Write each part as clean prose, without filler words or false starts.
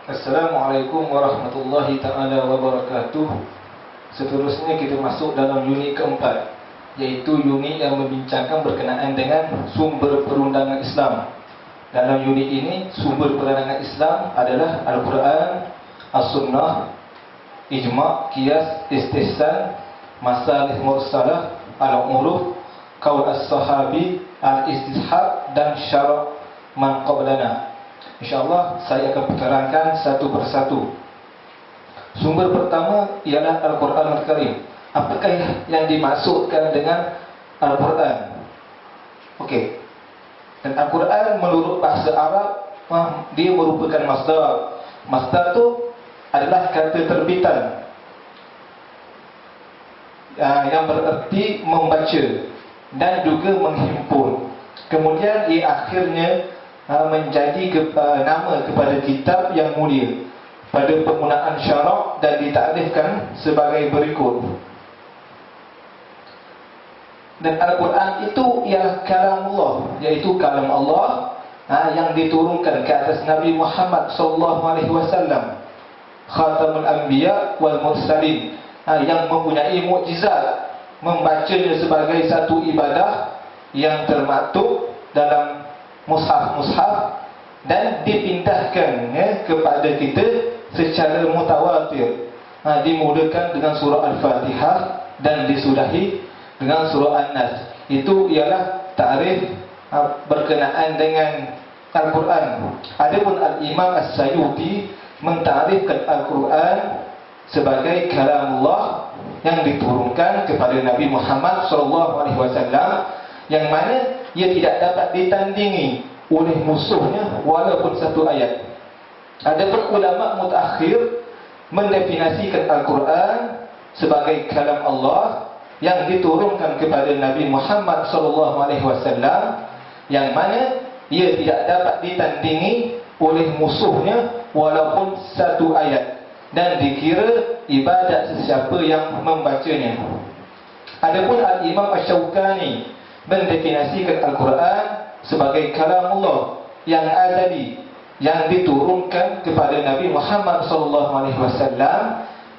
Assalamualaikum warahmatullahi ta'ala wabarakatuh. Seterusnya kita masuk dalam unit keempat, yaitu unit yang membincangkan berkenaan dengan sumber perundangan Islam. Dalam unit ini, sumber perundangan Islam adalah Al-Quran, As-Sunnah, Ijma', Qiyas, Istihsan, Masalih Mursalah, Al-Uruf, Qaul As-Sahabi, Al-Istishab, dan Syara' Man Qablana. InsyaAllah saya akan terangkan satu persatu. Sumber pertama ialah Al-Quran Al-Karim. Apakah yang dimaksudkan dengan Al-Quran? Okey. Dan Al-Quran menurut bahasa Arab, dia merupakan masdar. Masdar itu adalah kata terbitan yang bererti membaca dan juga menghimpun. Kemudian ia akhirnya menjadi nama kepada kitab yang mulia pada penggunaan syarak dan ditakrifkan sebagai berikut. Dan Al-Quran itu ialah kalam Allah, iaitu kalam Allah yang diturunkan ke atas Nabi Muhammad SAW, Khatamul Anbiya wal Mursalin, yang mempunyai mukjizat, membacanya sebagai satu ibadah yang termaktub dalam mushaf-mushaf dan dipindahkan kepada kita secara mutawatir. Dimulakan dengan surah Al-Fatihah dan disudahi dengan surah An-Nas. Itu ialah takrif berkenaan dengan Al-Quran. Adapun Al-Imam As-Sayuti mentakrifkan Al-Quran sebagai kalamullah yang diturunkan kepada Nabi Muhammad SAW, yang mana ia tidak dapat ditandingi oleh musuhnya walaupun satu ayat. Adapun ulama mutakhir mendefinisikan Al-Quran sebagai kalam Allah yang diturunkan kepada Nabi Muhammad SAW, yang mana ia tidak dapat ditandingi oleh musuhnya walaupun satu ayat, dan dikira ibadat sesiapa yang membacanya. Adapun Al-Imam Asy-Syaukani mendefinisikan Al-Quran sebagai kalamullah yang azali, yang diturunkan kepada Nabi Muhammad SAW,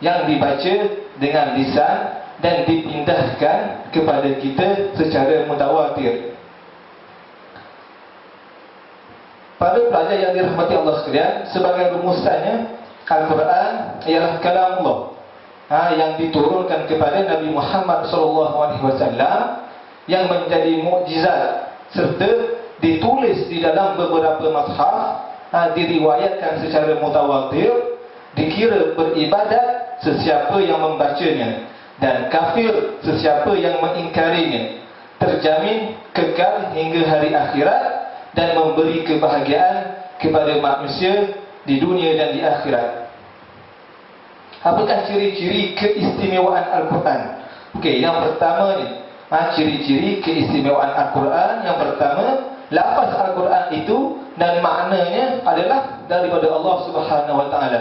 yang dibaca dengan lisan dan dipindahkan kepada kita secara mutawatir. Para pelajar yang dirahmati Allah sekalian, sebagai rumusannya, Al-Quran ialah kalamullah yang diturunkan kepada Nabi Muhammad SAW, yang menjadi mukjizat serta ditulis di dalam beberapa mazhab, diriwayatkan secara mutawatir, dikira beribadat sesiapa yang membacanya, dan kafir sesiapa yang mengingkarinya, terjamin kekal hingga hari akhirat dan memberi kebahagiaan kepada manusia di dunia dan di akhirat. Apakah ciri-ciri keistimewaan Al-Quran? Okey, yang pertama ni, ciri-ciri keistimewaan Al-Quran. Yang pertama, lafaz Al-Quran itu dan maknanya adalah daripada Allah Subhanahu Wa Taala,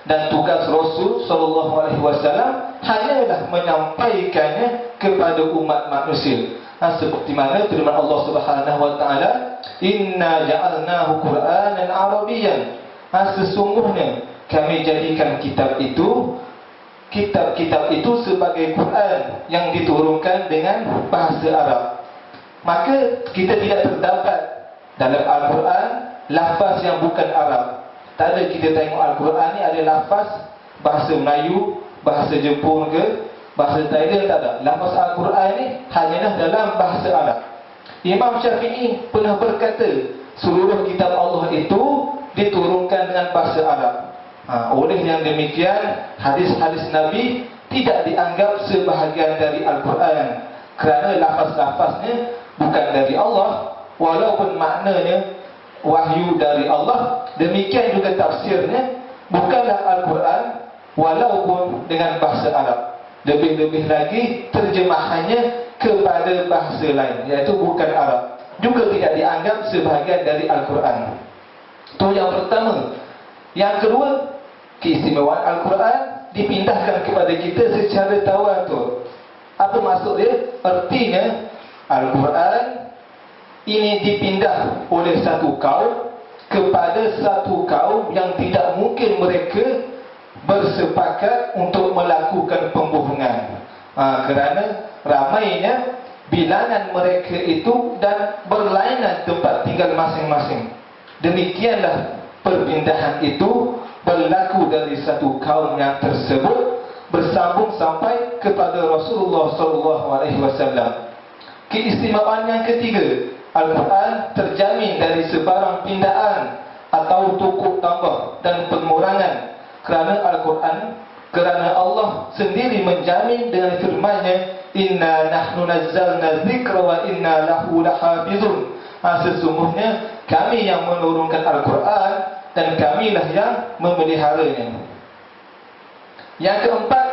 dan tugas Rasul Sallallahu Alaihi Wasallam hanyalah menyampaikannya kepada umat manusia. Seperti mana firman Allah Subhanahu Wa Taala, Inna ja'alnahu Qur'anan Arabiyyan, sesungguhnya kami jadikan kitab-kitab itu sebagai Quran yang diturunkan dengan bahasa Arab. Maka kita tidak terdapat dalam Al-Quran lafaz yang bukan Arab. Tak ada kita tengok Al-Quran ni ada lafaz bahasa Melayu, bahasa Jepun ke, bahasa Thailand, tak ada. Lafaz Al-Quran ni hanyalah dalam bahasa Arab. Imam Syafi'i pernah berkata, seluruh kitab Allah itu diturunkan dengan bahasa Arab. Oleh yang demikian, hadis-hadis Nabi tidak dianggap sebahagian dari Al-Quran, kerana lafaz-lafaznya bukan dari Allah, walaupun maknanya wahyu dari Allah. Demikian juga tafsirnya bukanlah Al-Quran, walaupun dengan bahasa Arab. Lebih-lebih lagi terjemahannya kepada bahasa lain, iaitu bukan Arab, juga tidak dianggap sebahagian dari Al-Quran. Itu yang pertama. Yang kedua, keistimewaan Al-Quran dipindahkan kepada kita secara tawatur. Apa maksud dia? Artinya Al-Quran ini dipindah oleh satu kaum kepada satu kaum yang tidak mungkin mereka bersepakat untuk melakukan pembohongan, kerana ramainya bilangan mereka itu dan berlainan tempat tinggal masing-masing. Demikianlah perpindahan itu berlaku dari satu kaum yang tersebut bersambung sampai kepada Rasulullah SAW. Keistimewaan yang ketiga, Al-Quran terjamin dari sebarang pindaan atau tukuk tambah dan pengurangan, kerana Allah sendiri menjamin dengan firman-Nya, Inna nahnu nazzalna dzikra wa inna lahu lahafizun. Sesungguhnya kami yang menurunkan Al-Quran dan kamilah yang memeliharanya. Yang keempat,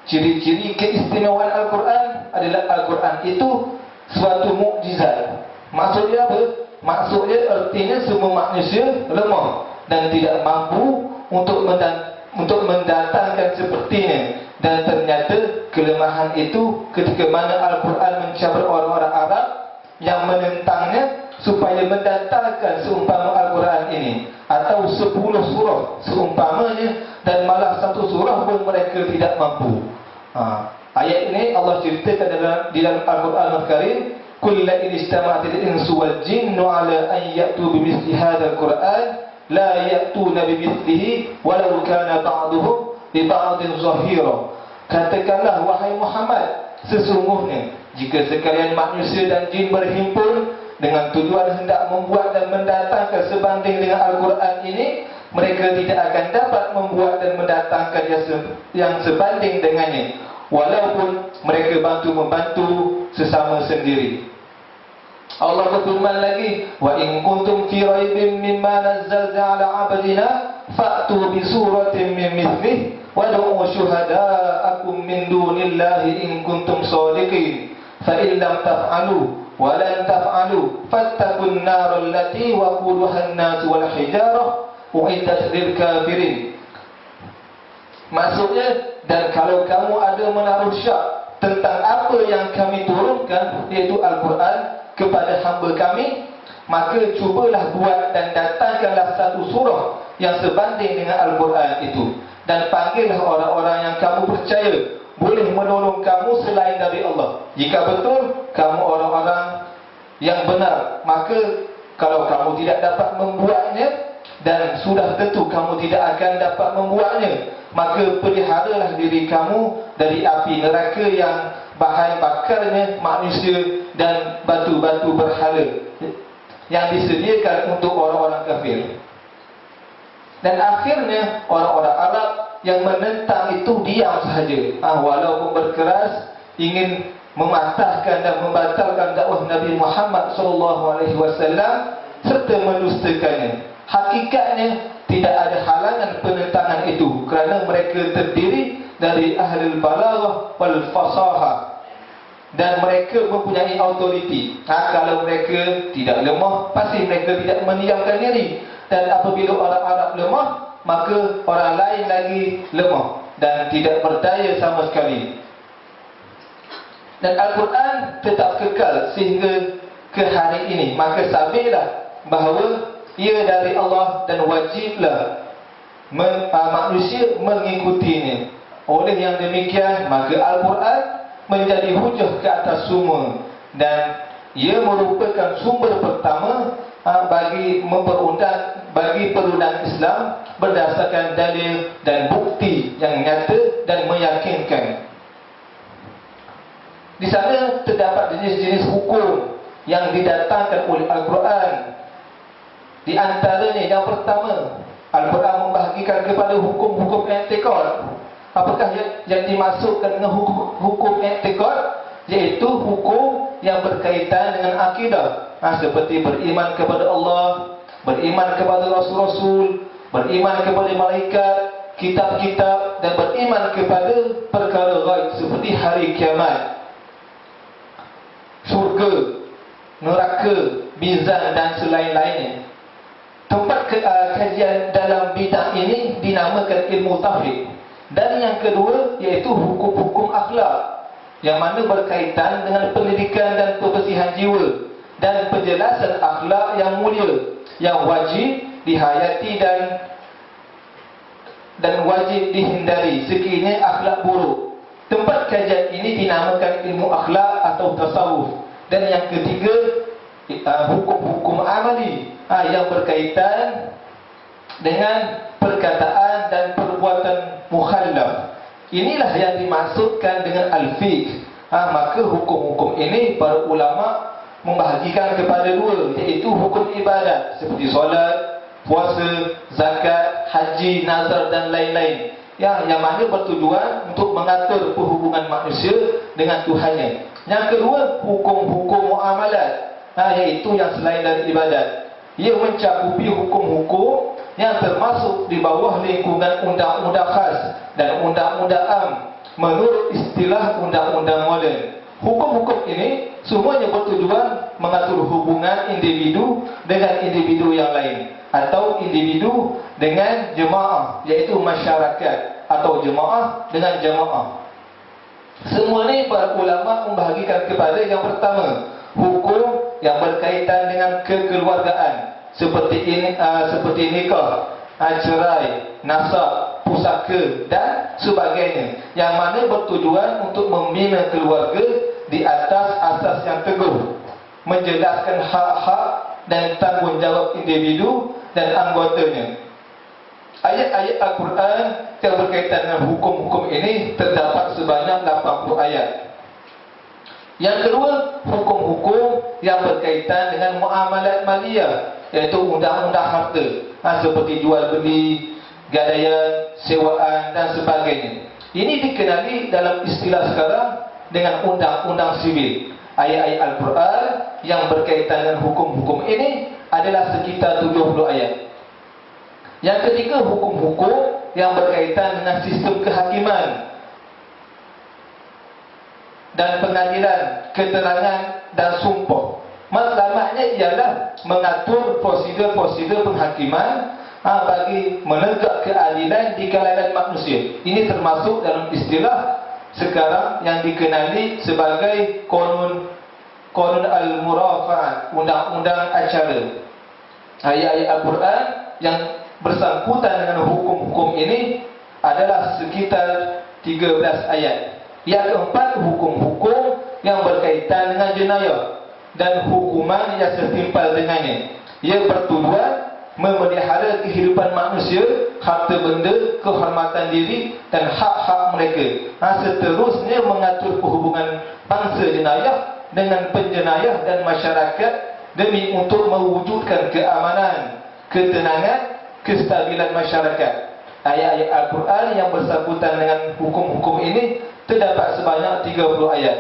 ciri-ciri keistimewaan Al-Quran adalah Al-Quran itu suatu mukjizat. Maksudnya apa? Maksudnya artinya semua manusia lemah dan tidak mampu untuk mendatangkan sepertinya. Dan ternyata kelemahan itu ketika mana Al-Quran mencabar orang-orang Arab yang menentangnya supaya mendatangkan seumpama Al-Quran ini, atau 10 surah seumpamanya, dan malah satu surah pun mereka tidak mampu. Ayat ini Allah ceritakan di dalam Al-Quran Al-Karim, Qul la in istama'atil insu wal jinnu ala an ya'tu bimithli hadzal Qur'an la ya'tuna bimithlihi walau kana ba'duhum li ba'din zahira. Katakanlah wahai Muhammad, sesungguhnya jika sekalian manusia dan jin berhimpun dengan tujuan hendak membuat dan mendatangkan sebanding dengan Al-Quran ini, mereka tidak akan dapat membuat dan mendatangkan yang sebanding dengannya, walaupun mereka bantu-membantu sesama sendiri. Allah berfirman lagi, wa in kuntum fi raibin mimma nazzalna ala 'abdina fa'tu bi suratin min mithlihi wad'u syuhada'akum min dunillahi in kuntum shadiqin fa in lam taf'alu wa lan taf'alu fattaqun nar allati waquduha an-nas wal hijarah u'iddat lil kafirin. Maksudnya, dan kalau kamu ada menaruh syak tentang apa yang kami turunkan, iaitu Al-Quran, kepada hamba kami, maka cubalah buat dan datangkanlah satu surah yang sebanding dengan Al-Quran itu, dan panggillah orang-orang yang kamu percaya boleh menolong kamu selain dari Allah, jika betul kamu orang-orang yang benar. Maka kalau kamu tidak dapat membuatnya, dan sudah tentu kamu tidak akan dapat membuatnya, maka peliharalah diri kamu dari api neraka yang bahan bakarnya manusia dan batu-batu berhala yang disediakan untuk orang-orang kafir. Dan akhirnya orang-orang Arab yang menentang itu diam sahaja, walaupun berkeras ingin mematahkan dan membatalkan dakwah Nabi Muhammad SAW serta mendustakannya. Hakikatnya tidak ada halangan penentangan itu, kerana mereka terdiri dari ahli balaghah wal fasahah, dan mereka mempunyai autoriti. Kalau mereka tidak lemah, pasti mereka tidak mendiamkan diri. Dan apabila orang Arab lemah, maka orang lain lagi lemah dan tidak berdaya sama sekali. Dan Al-Quran tetap kekal sehingga ke hari ini. Maka sabitlah bahawa ia dari Allah dan wajiblah manusia mengikutinya. Oleh yang demikian, maka Al-Quran menjadi hujah ke atas semua, dan ia merupakan sumber pertama bagi perundang Islam berdasarkan dalil dan bukti yang nyata dan meyakinkan. Di sana terdapat jenis-jenis hukum yang didatangkan oleh Al-Quran. Di antaranya yang pertama, Al-Quran membahagikan kepada hukum-hukum i'tiqad. Apakah yang dimasukkan dengan hukum i'tiqad? Iaitu hukum yang berkaitan dengan akidah, seperti beriman kepada Allah, beriman kepada Rasul-Rasul, beriman kepada malaikat, kitab-kitab, dan beriman kepada perkara gaib seperti hari kiamat, syurga, neraka, mizan dan selain-lainnya. Tempat kajian dalam bidang ini dinamakan ilmu tauhid. Dan yang kedua iaitu hukum-hukum akhlak, yang mana berkaitan dengan pendidikan dan kebersihan jiwa dan penjelasan akhlak yang mulia, yang wajib dihayati dan wajib dihindari sekiranya akhlak buruk. Tempat kajian ini dinamakan ilmu akhlak atau tasawuf. Dan yang ketiga, hukum-hukum amali, yang berkaitan dengan perkataan dan perbuatan mukhallaf. Inilah yang dimaksudkan dengan al-fiqh. Maka hukum-hukum ini para ulama membahagikan kepada dua, iaitu hukum ibadat seperti solat, puasa, zakat, haji, nazar dan lain-lain, yang mana bertujuan untuk mengatur perhubungan manusia dengan Tuhannya. Yang kedua, hukum-hukum muamalat, iaitu yang selain dari ibadat. Ia mencakupi hukum-hukum yang termasuk di bawah lingkungan undang-undang khas dan undang-undang am menurut istilah undang-undang moden. Hukum-hukum ini semuanya bertujuan mengatur hubungan individu dengan individu yang lain, atau individu dengan jemaah, iaitu masyarakat, atau jemaah dengan jemaah. Semua ini para ulama membahagikan kepada yang pertama, hukum yang berkaitan dengan kekeluargaan, seperti nikah, cerai, nasab, pusaka dan sebagainya, yang mana bertujuan untuk membina keluarga di atas asas yang teguh, menjelaskan hak-hak dan tanggungjawab individu dan anggotanya. Ayat-ayat Al-Quran yang berkaitan dengan hukum-hukum ini terdapat sebanyak 80 ayat. Yang kedua, hukum-hukum yang berkaitan dengan muamalat maliyah, iaitu undang-undang harta, seperti jual beli, gadaian, sewaan dan sebagainya. Ini dikenali dalam istilah sekarang dengan undang-undang sivil. Ayat-ayat Al-Quran yang berkaitan dengan hukum-hukum ini adalah sekitar 70 ayat. Yang ketiga, hukum-hukum yang berkaitan dengan sistem kehakiman dan pengadilan, keterangan dan sumpah. Matlamatnya ialah mengatur prosedur-prosedur penghakiman bagi menegak keadilan di kalangan manusia. Ini termasuk dalam istilah sekarang yang dikenali sebagai Qanun al-Murafa'at, undang-undang acara. Ayat-ayat Al-Quran yang bersangkutan dengan hukum-hukum ini adalah sekitar 13 ayat. Yang keempat, hukum-hukum yang berkaitan dengan jenayah dan hukuman yang setimpal dengannya. Ia bertujuan memelihara kehidupan manusia, harta benda, kehormatan diri dan hak-hak mereka. Seterusnya mengatur perhubungan bangsa jenayah dengan penjenayah dan masyarakat demi untuk mewujudkan keamanan, ketenangan, kestabilan masyarakat. Ayat-ayat Al-Quran yang bersangkutan dengan hukum-hukum ini terdapat sebanyak 30 ayat.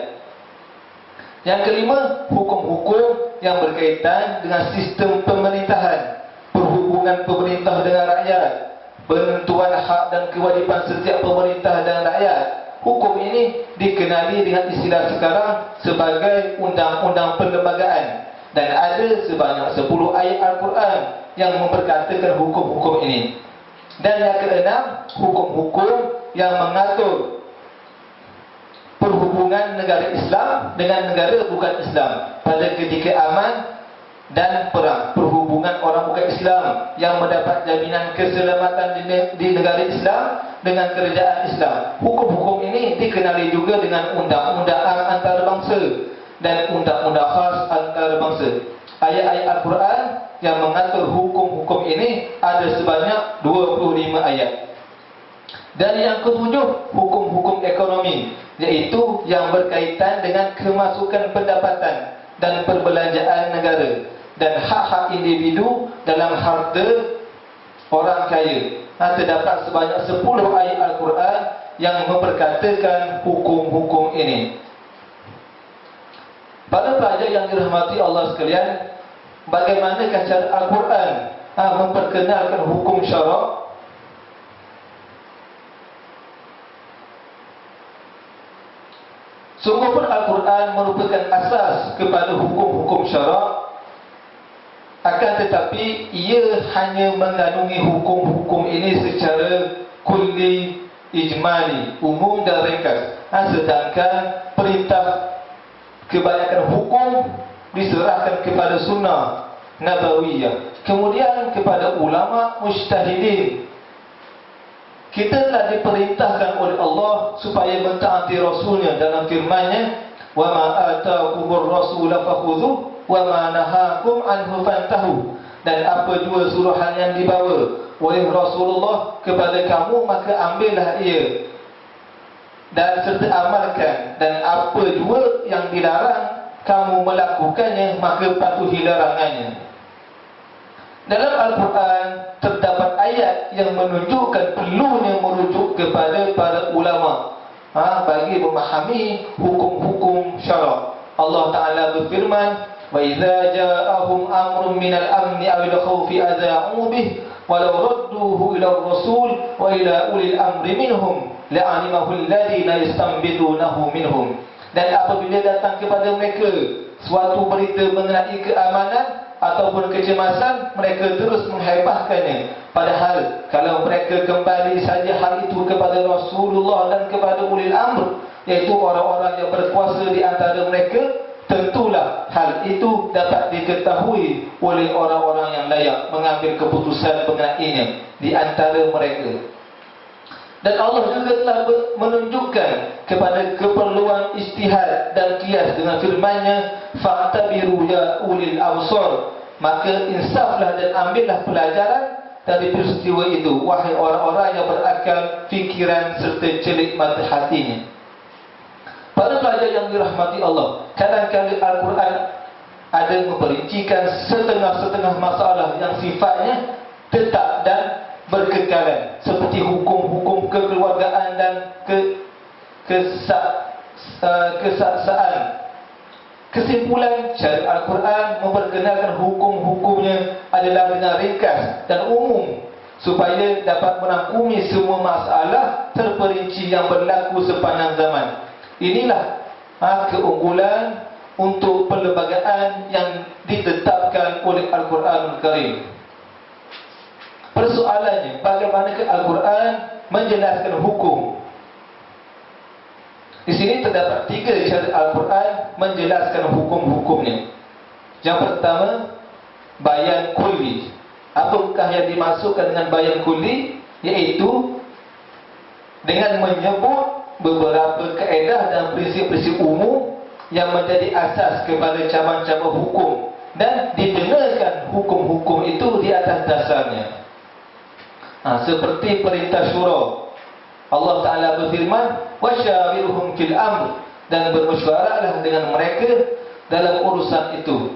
Yang kelima, hukum-hukum yang berkaitan dengan sistem pemerintahan, perhubungan pemerintah dengan rakyat, penentuan hak dan kewajipan setiap pemerintah dan rakyat. Hukum ini dikenali dengan istilah sekarang sebagai undang-undang perlembagaan, dan ada sebanyak 10 ayat Al-Quran yang memperkatakan hukum-hukum ini. Dan yang keenam, hukum-hukum yang mengatur perhubungan negara Islam dengan negara bukan Islam pada ketika aman dan perang. Perhubungan orang bukan Islam yang mendapat jaminan keselamatan di negara Islam dengan kerajaan Islam. Hukum-hukum ini dikenali juga dengan undang-undang antarabangsa dan undang-undang khas antarabangsa. Ayat-ayat Al-Quran yang mengatur hukum-hukum ini ada sebanyak 25 ayat. Dan yang ketujuh, hukum-hukum ekonomi, iaitu yang berkaitan dengan kemasukan pendapatan dan perbelanjaan negara dan hak-hak individu dalam harta orang kaya. Terdapat sebanyak 10 ayat Al-Quran yang memperkatakan hukum-hukum ini. Para pelajar yang dirahmati Allah sekalian, bagaimanakah cara Al-Quran memperkenalkan hukum syarak? Sungguh pun Al-Quran merupakan asas kepada hukum-hukum syarak, akan tetapi ia hanya mengandungi hukum-hukum ini secara kulli, ijmali, umum dan ringkas. Sedangkan perintah kebanyakan hukum diserahkan kepada sunnah nabawiyah, kemudian kepada ulama mujtahidin. Kita telah diperintahkan oleh Allah supaya mentaati Rasulnya dalam firman-Nya, "Wa ma ataakumur rasul fakhudhuh wa ma nahakum anhu fantahu." Dan apa jua suruhan yang dibawa oleh Rasulullah kepada kamu, maka ambillah ia dan serta amalkan, dan apa jua yang dilarang kamu melakukannya, maka patuhi larangannya. Dalam Al-Quran terdapat ayat yang menunjukkan perlunya merujuk kepada para ulama bagi memahami hukum-hukum syarak. Allah Ta'ala berfirman, "Wa idza ja'ahum amrun minal amni awil khawfi adha'u bih walau radduhu ila ar-rasul wa ila ulil amri minhum la'alimahu alladhina yastanbitunahu minhum." Dan apabila datang kepada mereka suatu berita mengenai keamanan ataupun kecemasan, mereka terus menghebahkannya. Padahal kalau mereka kembali saja hal itu kepada Rasulullah dan kepada ulil amr, iaitu orang-orang yang berkuasa di antara mereka, tentulah hal itu dapat diketahui oleh orang-orang yang layak mengambil keputusan mengenainya di antara mereka. Dan Allah juga telah menunjukkan kepada keperluan ijtihad dan qiyas dengan firman-Nya, "Fa'tabiru ya ulil absar." Maka insaflah dan ambillah pelajaran dari peristiwa itu, wahai orang-orang yang berakal fikiran serta celik mata hatinya. Para pelajar yang dirahmati Allah, kadang-kadang Al-Quran ada memperincikan setengah-setengah masalah yang sifatnya tetap dan berkekalan, seperti hukum-hukum kekeluargaan dan kesaksaan. Kesimpulan, syariat Al-Quran memperkenalkan hukum-hukumnya adalah dengan ringkas dan umum, supaya dapat merangkumi semua masalah terperinci yang berlaku sepanjang zaman. Inilah keunggulan untuk perlembagaan yang ditetapkan oleh Al-Quranul Karim. Persoalannya, bagaimanakah Al-Quran menjelaskan hukum? Di sini terdapat 3 cara Al-Quran menjelaskan hukum-hukumnya. Yang pertama, bayan kulli. Apakah yang dimaksudkan dengan bayan kulli? Iaitu dengan menyebut beberapa kaedah dan prinsip-prinsip umum yang menjadi asas kepada cabang-cabang hukum, dan dibenarkan hukum-hukum itu di atas dasarnya. Seperti perintah syura, Allah Ta'ala berfirman, "Wasyawirhum fil amr." Dan bermesyuarahlah dengan mereka dalam urusan itu.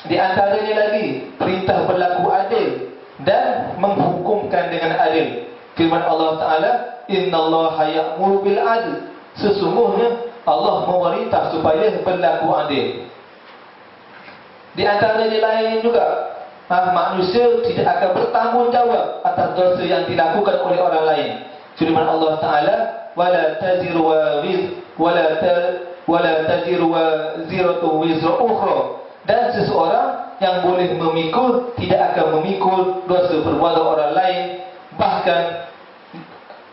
Di antaranya lagi perintah berlaku adil dan menghukumkan dengan adil. Firman Allah Ta'ala, "Innallaha ya'muru bil adl." Sesungguhnya Allah memerintah supaya berlaku adil. Di antaranya lain juga, manusia tidak akan bertanggungjawab atas dosa yang dilakukan oleh orang lain. Firman Allah Ta'ala, "Wala taziru waziratu wizra ukhra." Dan seseorang yang boleh memikul tidak akan memikul dosa perbuatan orang lain, bahkan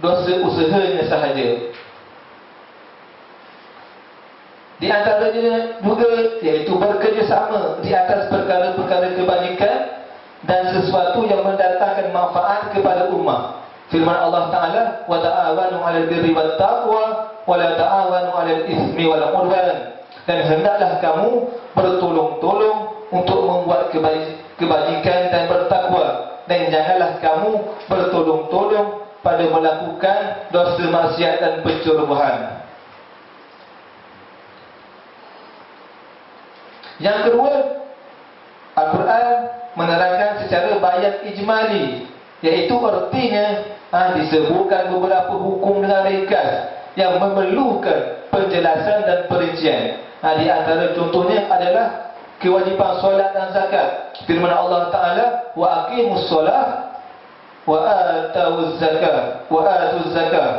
dosa usahanya sahaja. Di antaranya juga iaitu bekerjasama di atas perkara-perkara kebajikan dan sesuatu yang mendatangkan manfaat kepada ummah. Firman Allah Ta'ala, "Wa ta'awanu 'alal birri wat taqwa wa la ta'awanu 'alal itsmi wal 'udwan." Dan hendaklah kamu bertolong-tolong untuk membuat kebajikan dan bertakwa, dan janganlah kamu bertolong-tolong pada melakukan dosa maksiat dan pencerobohan. Yang kedua, Al-Quran menerangkan secara bayan ijmali, iaitu artinya disebutkan beberapa hukum dengan ringkas yang memerlukan penjelasan dan perincian. Di antara contohnya adalah kewajipan solat dan zakat. Firman Allah Ta'ala, wa aqimus solat wa atuz zakat.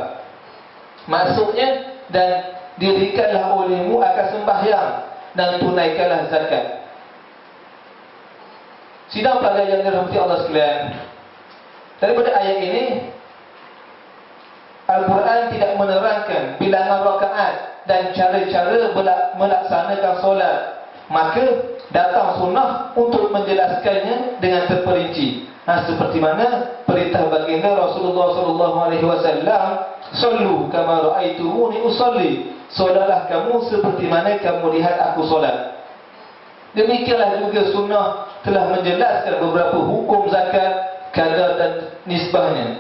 Maksudnya, dan dirikanlah olehmu akan sembahyang dan tunaikanlah zakat. Sidang pelajar yang dirahmati Allah sekalian, daripada ayat ini Al-Quran tidak menerangkan bilangan rakaat dan cara-cara melaksanakan solat. Maka datang sunnah untuk menjelaskannya dengan terperinci. Seperti mana perintah baginda Rasulullah SAW, "Sallu kama ra'aitumuni usalli." Solatlah kamu seperti mana kamu lihat aku solat. Demikianlah juga sunnah telah menjelaskan beberapa hukum zakat, kadar dan nisbahnya.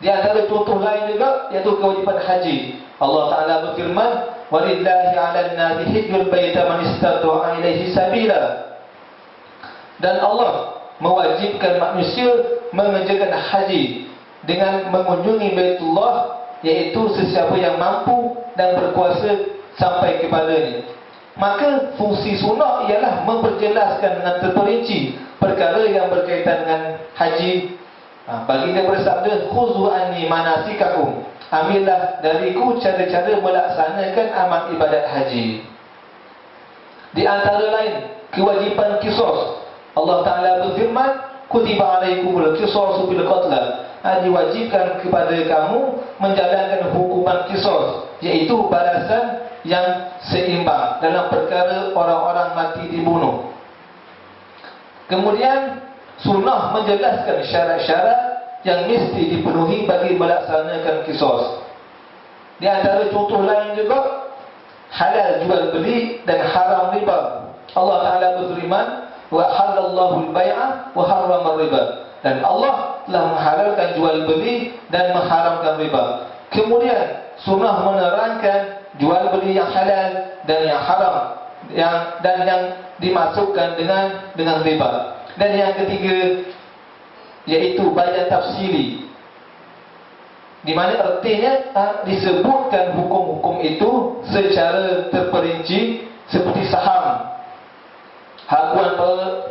Di antara contoh lain juga iaitu kewajipan haji. Allah Ta'ala berfirman, "Walillahi 'alan nasi hajjul baita man istata'a ilaihi sabila." Dan Allah mewajibkan manusia mengerjakan haji dengan mengunjungi Baitullah, iaitu sesiapa yang mampu dan berkuasa sampai kepadanya. Maka fungsi sunnah ialah memperjelaskan dengan terperinci perkara yang berkaitan dengan haji. Baginda bersabda, "Khuzu anni manasikakum." Ambillah dariku cara-cara melaksanakan amal ibadat haji. Di antara lain, kewajipan qisas. Allah Ta'ala berfirman, "Kutiba alaikumul qisasu bil qatla." Diwajibkan kepada kamu menjalankan hukuman qisas, iaitu balasan yang seimbang dalam perkara orang-orang mati dibunuh. Kemudian sunnah menjelaskan syarat-syarat yang mesti dipenuhi bagi melaksanakan qisas. Di antara contoh lain juga halal jual beli dan haram riba. Allah Ta'ala berfirman, "Wa halallahu al-bai'a wa harrama riba." Dan Allah telah menghalalkan jual beli dan mengharamkan riba. Kemudian sunnah menerangkan jual beli yang halal dan yang haram, yang dimasukkan dengan riba. Dan yang ketiga iaitu bayan tafsili, di mana artinya disebutkan hukum-hukum itu secara terperinci, seperti saham, hakuan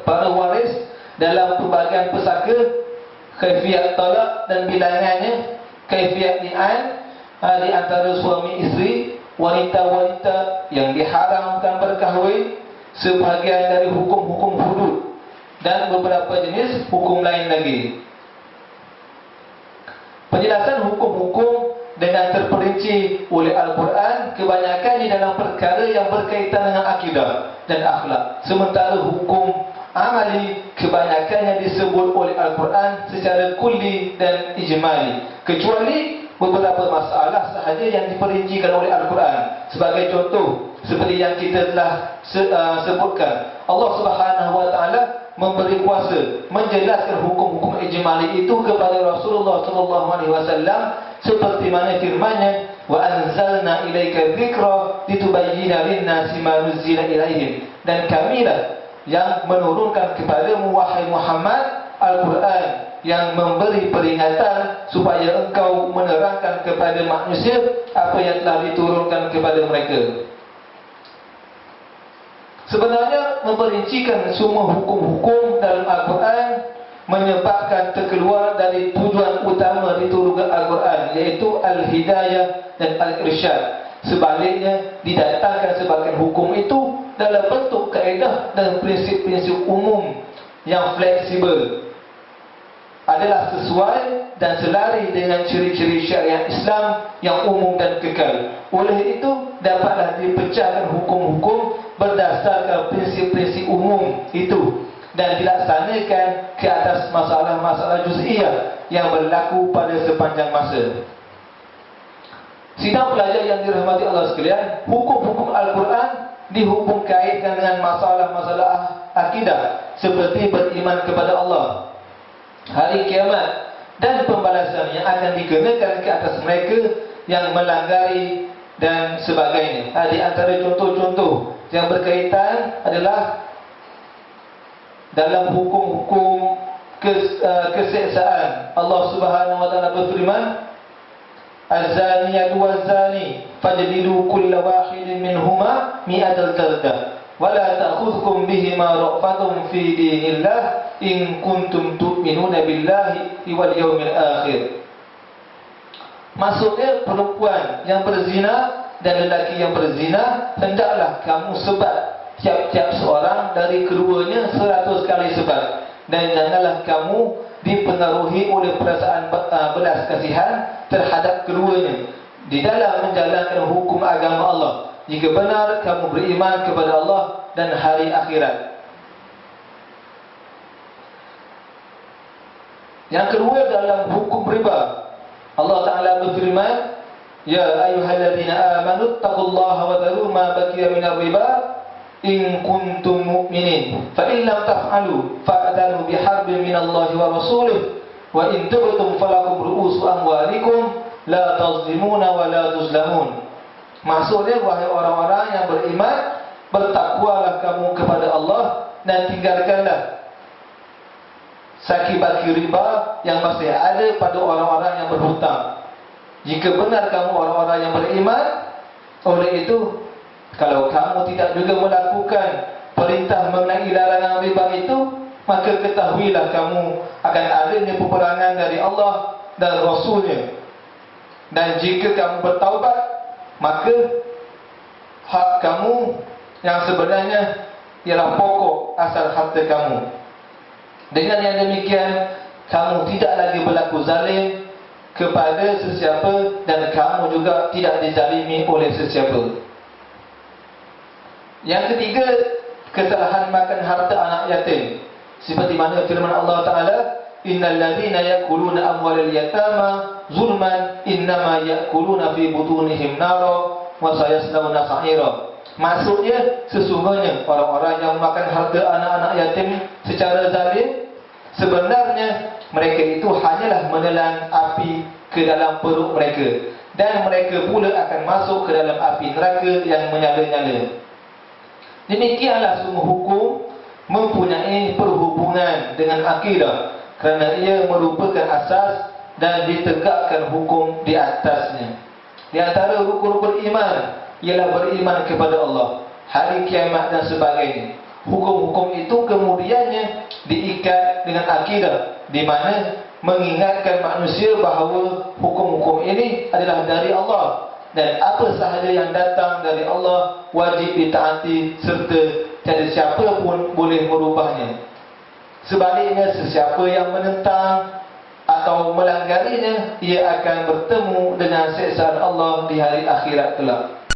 para waris dalam pembagian pesaka, kaifiat talak dan bilangannya, kaifiat li'an di antara suami isteri, wanita-wanita yang diharamkan berkahwin, sebahagian dari hukum-hukum hudud, dan beberapa jenis hukum lain lagi. Penjelasan hukum-hukum dengan terperinci oleh Al-Quran kebanyakan di dalam perkara yang berkaitan dengan akidah dan akhlak. Sementara hukum amali kebanyakannya disebut oleh Al-Quran secara kulli dan ijmali, kecuali beberapa masalah sahaja yang diperincikan oleh Al-Quran. Sebagai contoh, seperti yang kita telah sebutkan, Allah Subhanahu Wa Taala memberi kuasa menjelaskan hukum-hukum ijmali itu kepada Rasulullah SAW, seperti mana firman-Nya, "Wa anzalna ilaika dzikra litubayyina lin-nasi ma nuzila ilaihim." Dan kamilah yang menurunkan kepadamu wahai Muhammad Al-Quran yang memberi peringatan supaya engkau menerangkan kepada manusia apa yang telah diturunkan kepada mereka. Sebenarnya memperincikan semua hukum-hukum dalam Al-Quran menyebabkan terkeluar dari tujuan utama diturunkan Al-Quran, iaitu Al-Hidayah dan Al-Irsyad. Sebaliknya, didatangkan sebagian hukum itu dalam bentuk kaedah dan prinsip-prinsip umum yang fleksibel, adalah sesuai dan selari dengan ciri-ciri syariat Islam yang umum dan kekal. Oleh itu, dapatlah dipecahkan hukum-hukum berdasarkan prinsip-prinsip umum itu dan dilaksanakan ke atas masalah-masalah juz'iyah yang berlaku pada sepanjang masa. Sidang pelajar yang dirahmati Allah sekalian, hukum-hukum Al-Quran dihubung kaitkan dengan masalah-masalah akidah, seperti beriman kepada Allah, hari kiamat, dan pembalasan yang akan dikenakan ke atas mereka yang melanggari dan sebagainya. Di antara contoh-contoh yang berkaitan adalah dalam hukum-hukum keseksaan. Allah Subhanahu wa taala berfirman, "Az-zaniyatu waz-zani fajlidu kulla wahidin minhuma mi'atal jaldah wa la ta'khudhukum bihima ra'fatun fi dinillah in kuntum tu'minuna billahi wal yawmil akhir." Maksudnya perempuan yang berzina dan lelaki yang berzina, hendaklah kamu sebat tiap-tiap seorang dari keduanya 100 kali sebat, dan janganlah kamu dipengaruhi oleh perasaan belas kasihan terhadap keduanya di dalam menjalankan hukum agama Allah, jika benar kamu beriman kepada Allah dan hari akhirat. Yang kedua, dalam hukum riba, Allah Ta'ala berfirman, "Ya ayyuhalladzina amanu taqullaha wa dharu ma baqiya minar riba in kuntum mu'minin fa in lam taf'alu fa'adhanu biharbin minallahi wa rasulih wa in tubtum falakum ru'usu amwalikum la tazlimuna wa la tuzlamun." Maksudnya, wahai orang-orang yang beriman, bertakwalah kamu kepada Allah dan tinggalkanlah saki-baki riba yang masih ada pada orang-orang yang berhutang. Jika benar kamu orang-orang yang beriman, oleh itu, kalau kamu tidak juga melakukan perintah mengenai larangan riba itu, maka ketahuilah kamu akan adanya peperangan dari Allah dan Rasulnya. Dan jika kamu bertaubat, maka hak kamu yang sebenarnya ialah pokok asal harta kamu. Dengan yang demikian, kamu tidak lagi berlaku zalim kepada sesiapa, dan kamu juga tidak dizalimi oleh sesiapa. Yang ketiga, kesalahan makan harta anak yatim. Seperti mana firman Allah Ta'ala, "Innal ladzina ya'kuluna amwalal yatama zulman innama ya'kuluna fi butunihim nara wa sayaslawna sa'ira." Maksudnya, sesungguhnya orang-orang yang makan harta anak-anak yatim secara zalim, sebenarnya mereka itu hanyalah menelan api ke dalam perut mereka, dan mereka pula akan masuk ke dalam api neraka yang menyala-nyala. Demikianlah semua hukum mempunyai perhubungan dengan akidah, kerana ia merupakan asas dan ditegakkan hukum di atasnya. Di antara rukun-rukun iman ialah beriman kepada Allah, hari kiamat dan sebagainya. Hukum-hukum itu kemudiannya diikat dengan akidah, di mana mengingatkan manusia bahawa hukum-hukum ini adalah dari Allah, dan apa sahaja yang datang dari Allah wajib ditaati, serta tiada siapa pun boleh merubahnya. Sebaliknya, sesiapa yang menentang atau melanggarinya, ia akan bertemu dengan siksaan Allah di hari akhirat kelak.